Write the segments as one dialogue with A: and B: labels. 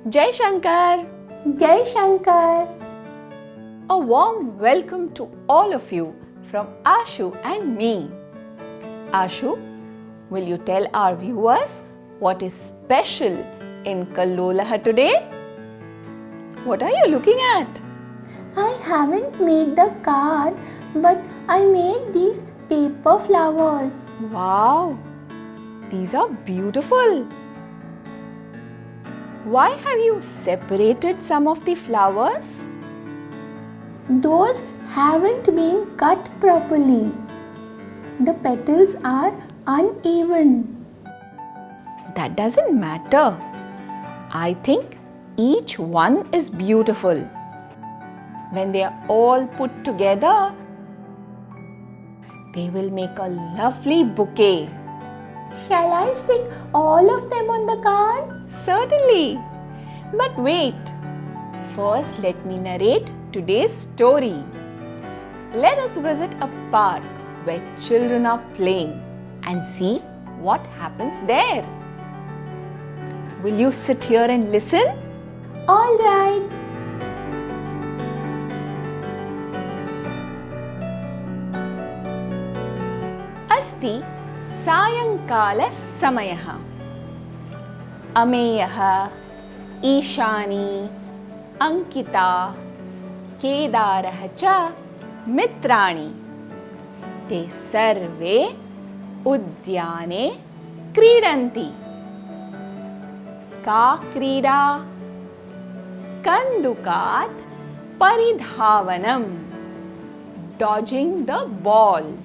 A: Jai Shankar!
B: Jai Shankar!
A: A warm welcome to all of you from Ashu and me. Ashu, will you tell our viewers what is special in Kallolaha today? What are you looking at?
B: I haven't made the card, but I made these paper flowers.
A: Wow! These are beautiful. Why have you separated some of the flowers?
B: Those haven't been cut properly. The petals are uneven.
A: That doesn't matter. I think each one is beautiful. When they are all put together, they will make a lovely bouquet.
B: Shall I stick all of them on the card?
A: Certainly. But wait. First, let me narrate today's story. Let us visit a park where children are playing and see what happens there. Will you sit here and listen?
B: All right.
A: अस्ति सायंकालसमयः। अमेयः, ईशानी, अंकिता, केदारः च मित्राणि ते सर्वे उद्याने क्रीडन्ति। का क्रीडा? कन्दुकात् परिधावनम्, dodging the ball.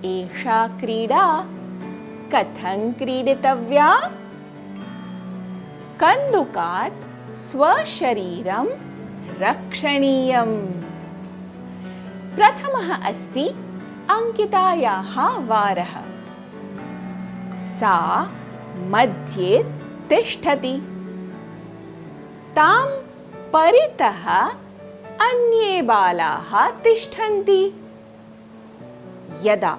A: एषा क्रीडा कथं क्रीडितव्या? कन्दुकात् स्वशरीरं रक्षणीयम्। प्रथमः अस्ति अंकितायाः वारः। सा मध्ये तिष्ठति। तां परितः अन्ये बालाः तिष्ठन्ति। यदा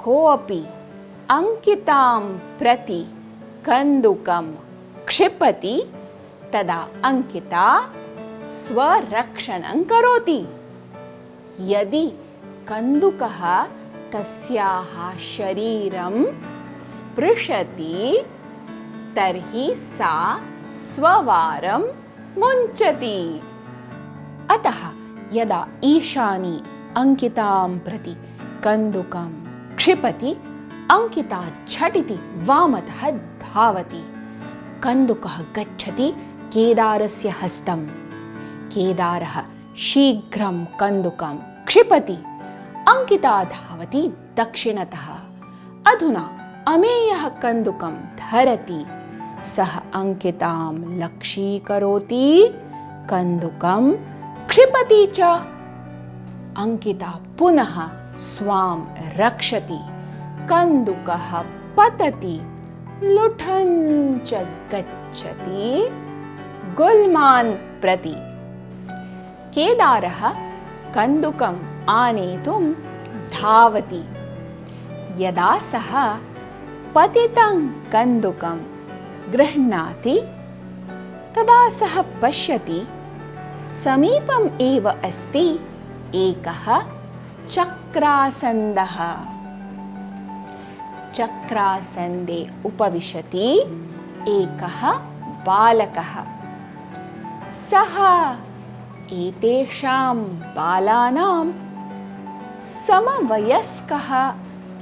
A: कोऽपि अंकितां प्रति कन्दुकं क्षिपति तदा अंकिता स्वरक्षणं करोति। यदि कन्दुकः तस्याः शरीरं स्पृशति तर्हि सा स्ववारं मुञ्चति। अतः यदा ईशानी अंकितां प्रति कन्दुकं क्षिपति, अंकिता झटिति वामतः धावति। कन्दुकः गच्छति केदारस्य हस्तं। केदारः शीघ्रं कन्दुकं क्षिपति। अंकिता धावति दक्षिणतः। अधुना अमेयः कन्दुकं धरति। सः अंकितां लक्ष्यीकरोति, कन्दुकं क्षिपति च। अंकिता पुनः स्वां रक्षति। कन्दुकः पतति, लुठन् च गच्छति गुल्मान् प्रति। केदारः कन्दुकम् आनेतुं धावति। यदा सः पतितं कन्दुकं गृह्णाति तदा सः पश्यति समीपम् एव अस्ति एकः चक्रासन्दः। चक्रासन्दे उपविशति एकः बालकः। सः एतेषां बालानां समवयस्कः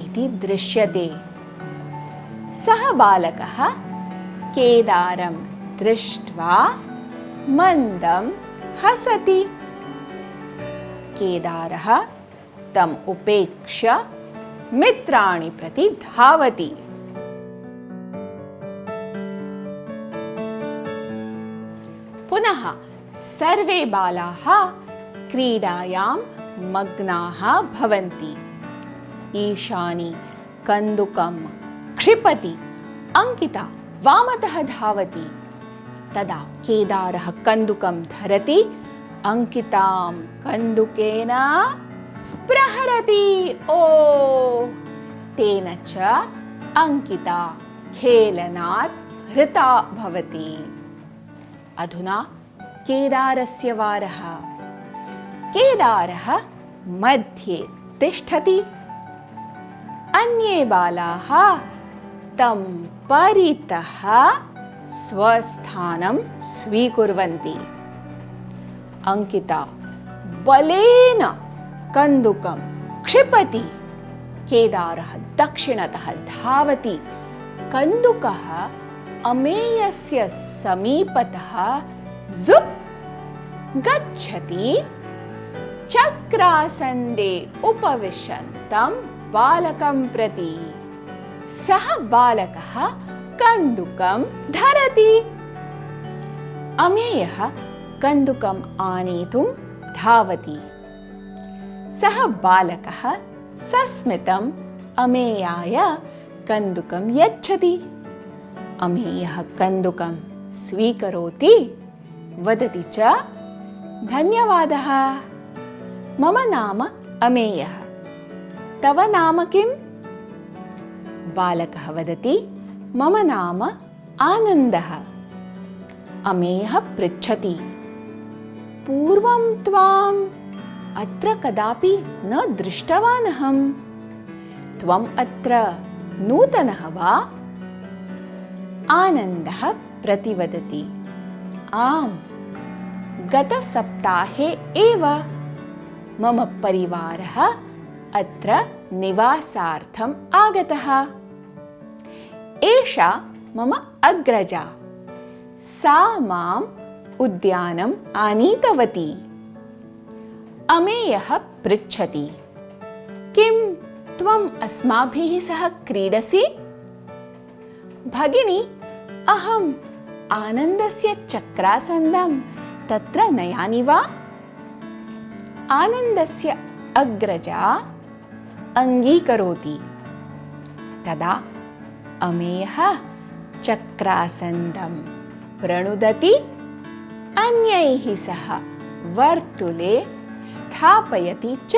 A: इति दृश्यते। सः बालकः केदारं दृष्ट्वा मन्दं हसति। केदारः तम् उपेक्ष्य मित्राणि प्रति धावति। पुनः सर्वे बालाः क्रीडायां मग्नाः भवन्ति। ईशानी कन्दुकं क्षिपति। अंकिता वामतः धावति। तदा केदारः कन्दुकं धरति। अंकितां कन्दुकेन प्रहरति। ओ तेन च अंकिता खेलनात् हृता भवति। अधुना केदारस्य वारः। केदारः मध्ये तिष्ठति। अन्ये बालाः तं परितः स्वस्थानं स्वीकुर्वन्ति। अंकिता बलेन कन्दुकं क्षिपति। केदारः दक्षिणतः धावति। कन्दुकः अमेयस्य समीपतः ज़ुप् गच्छति। चक्रासन्दे उपविशन्तं बालकं प्रति। सः बालकः कन्दुकं धरति। अमेयः कन्दुकम् आनेतुं धावति। सः बालकः सस्मितम् अमेयाय कन्दुकं यच्छति। अमेयः कन्दुकं स्वीकरोति, वदति च, धन्यवादः, मम नाम अमेयः, तव नाम किम्? बालकः वदति, मम नाम आनन्दः। अमेयः पृच्छति, पूर्वं त्वाम् अत्र कदापि न दृष्टवानहम्। त्वम् अत्र नूतनः वा? आनन्दः प्रतिवदति, आम्, गतसप्ताहे एव मम परिवारः अत्र निवासार्थम् आगतः। एषा मम अग्रजा। सा माम् उद्यानम् आनीतवती। अमेयः पृच्छति, किं त्वम् अस्माभिः सह क्रीडसि? भगिनी, अहम् आनन्दस्य चक्रासन्दं तत्र नयामि वा? आनन्दस्य अग्रजा अङ्गीकरोति। तदा अमेयः चक्रासन्दं प्रणुदति, अन्यैः सह वर्तुले स्थापयति च।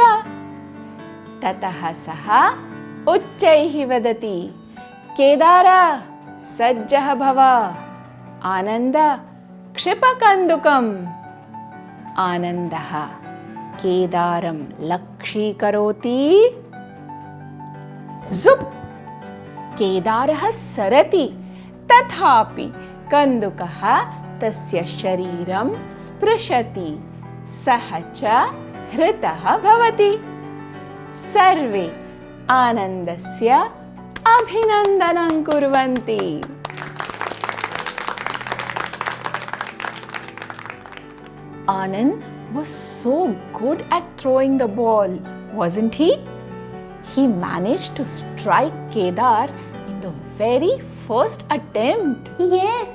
A: ततः सः उच्चैः वदति, केदार, सज्जः भव। आनन्द, क्षिप कन्दुकम्। आनन्दः केदारं लक्ष्यीकरोति। ज़ुप्! केदारः सरति, तथापि कन्दुकः तस्य शरीरं स्पृशति। सः च हृतः भवति। सर्वे आनन्दस्य अभिनन्दनं कुर्वन्ति। Anand was so good at throwing the ball, wasn't he? He managed to strike Kedar in the very first attempt.
B: Yes,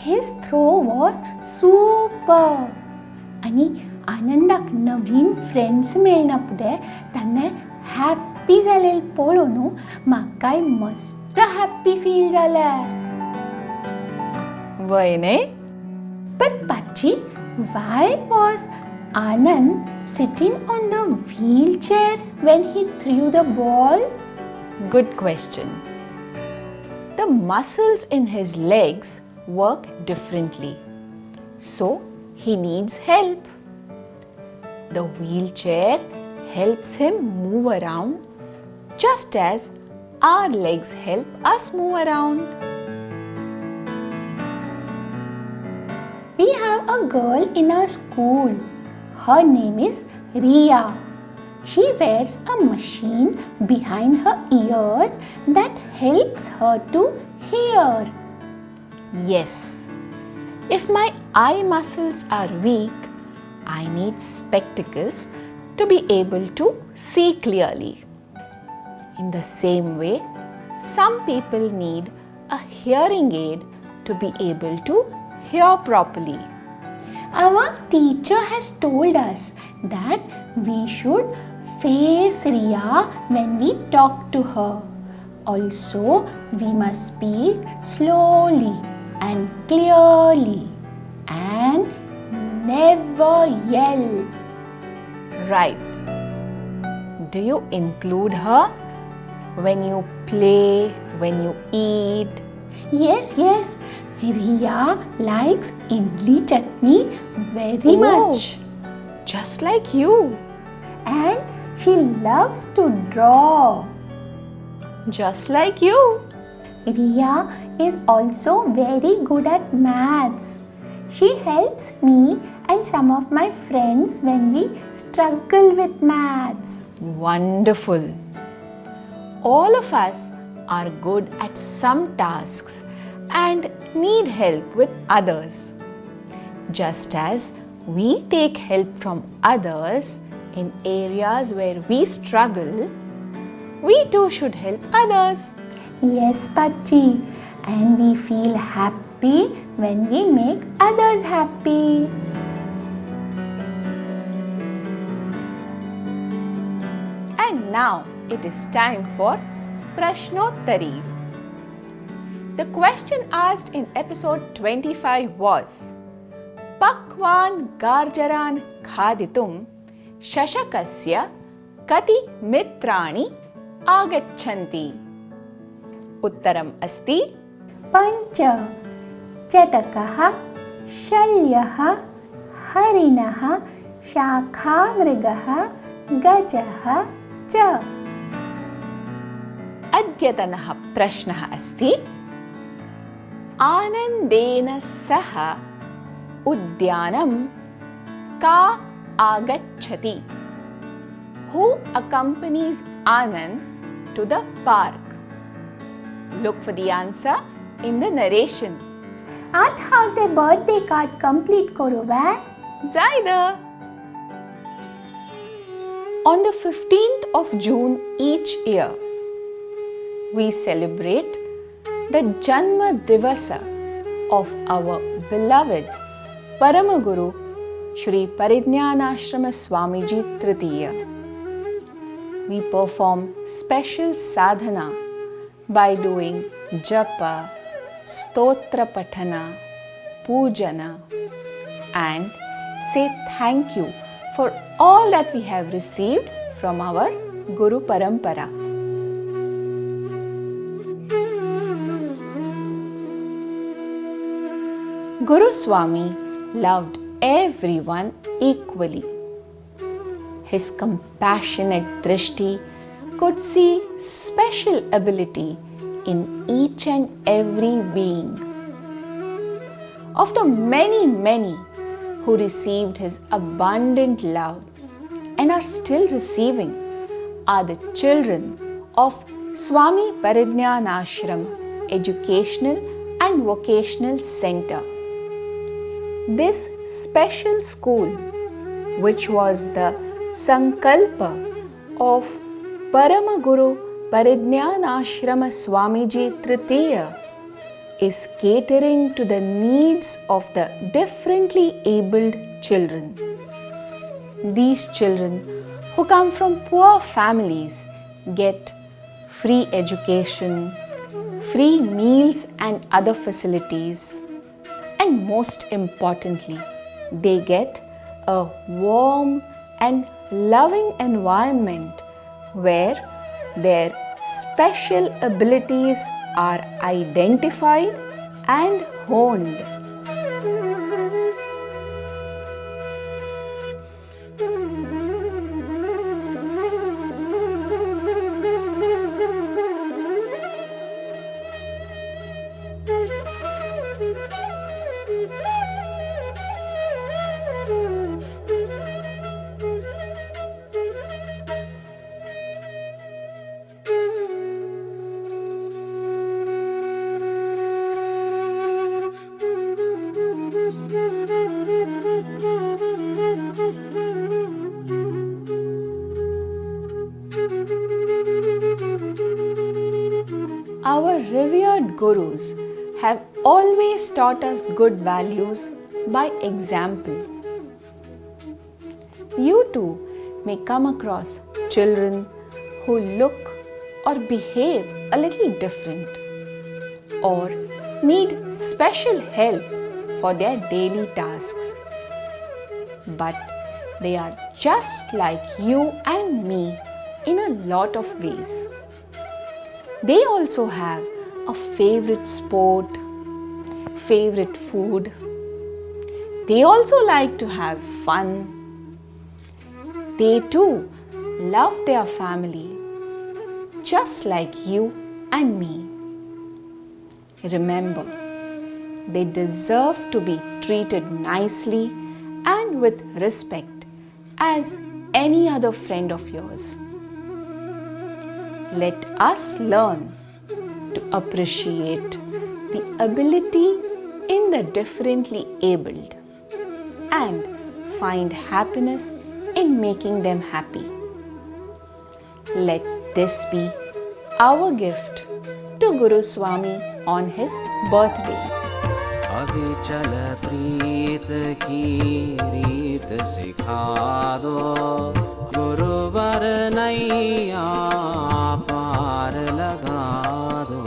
B: his throw was super. आणि आनंदाक नवीन फ्रेंड्स मेळनापुडे ताणे हॅप्पी जालेल पळोवन म्हाकाय मस्त हॅप्पी फील जाला.
A: वय न्ही?
B: But Pachi, why was Anand sitting on the wheelchair when he threw the ball?
A: Good question. The muscles in his legs work differently, so he needs help. The wheelchair helps him move around just as our legs help us move around.
B: We have a girl in our school. Her name is Riya. She wears a machine behind her ears that helps her to hear.
A: Yes, if my eye muscles are weak, I need spectacles to be able to see clearly. In the same way, some people need a hearing aid to be able to hear properly.
B: Our teacher has told us that we should face Riya when we talk to her. Also, we must speak slowly and clearly and never yell.
A: Right. Do you include her when you play, when you eat,
B: Yes. Riya likes idli chutney very
A: Oh.
B: much.
A: Just like you.
B: And she loves to draw.
A: Just like you.
B: Riya is also very good at maths. She helps me and some of my friends when we struggle with maths.
A: Wonderful. All of us are good at some tasks and need help with others. Just as we take help from others in areas where we struggle, we too should help others.
B: Yes, Pachi. And we feel happy when we make others happy.
A: And now it is time for Prashnottari. The question asked in episode 25 was Pakwan Garjaran Khaditum Shashakasya Kati Mitrani Agachanti. Uttaram asti
B: पञ्च चटकः शल्यः हरिणः शाखामृगः गजः च
A: अद्यतनः प्रश्नः अस्ति आनन्देन सह उद्यानं का आगच्छति? Who accompanies Anand to the park? Look for the answer in the narration.
B: आत हावते बर्थडे कार्ड कंप्लीट करो वे
A: Zaida. On the 15th of June each year, we celebrate the Janma Divasa of our beloved Paramaguru Shri Parijnanashrama Swamiji Tritiya. We perform special sadhana by doing japa, stotra patana, pujana, and say thank you for all that we have received from our Guru Parampara. Guru Swami loved everyone equally. His compassionate drishti could see special ability in each and every being. Of the many who received his abundant love and are still receiving are the children of Swami Parijnanashrama Educational and Vocational Center. This special school, which was the Sankalpa of Paramaguru Parijnanashrama Swamiji Tritiya, is catering to the needs of the differently abled children. These children who come from poor families get free education, free meals and other facilities, and most importantly, they get a warm and loving environment where their special abilities are identified and honed. Our revered gurus have always taught us good values by example. You too may come across children who look or behave a little different or need special help for their daily tasks. But they are just like you and me in a lot of ways. They also have a favorite sport, favorite food. They also like to have fun. They too love their family, just like you and me. Remember, they deserve to be treated nicely and with respect as any other friend of yours. Let us learn to appreciate the ability in the differently abled and find happiness in making them happy. Let this be our gift to Guru Swami on his birthday.
C: अविचल प्रीत की रीत सिखा दो, गुरुवर नैया पार लगा दो।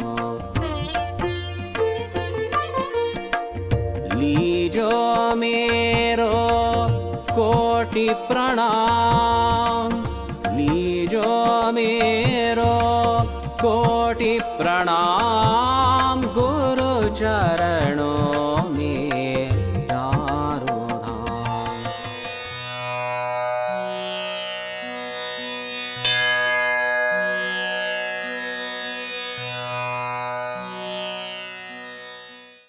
C: लीजो मेरो कोटि प्रणाम, लीजो मेरो कोटि प्रणाम।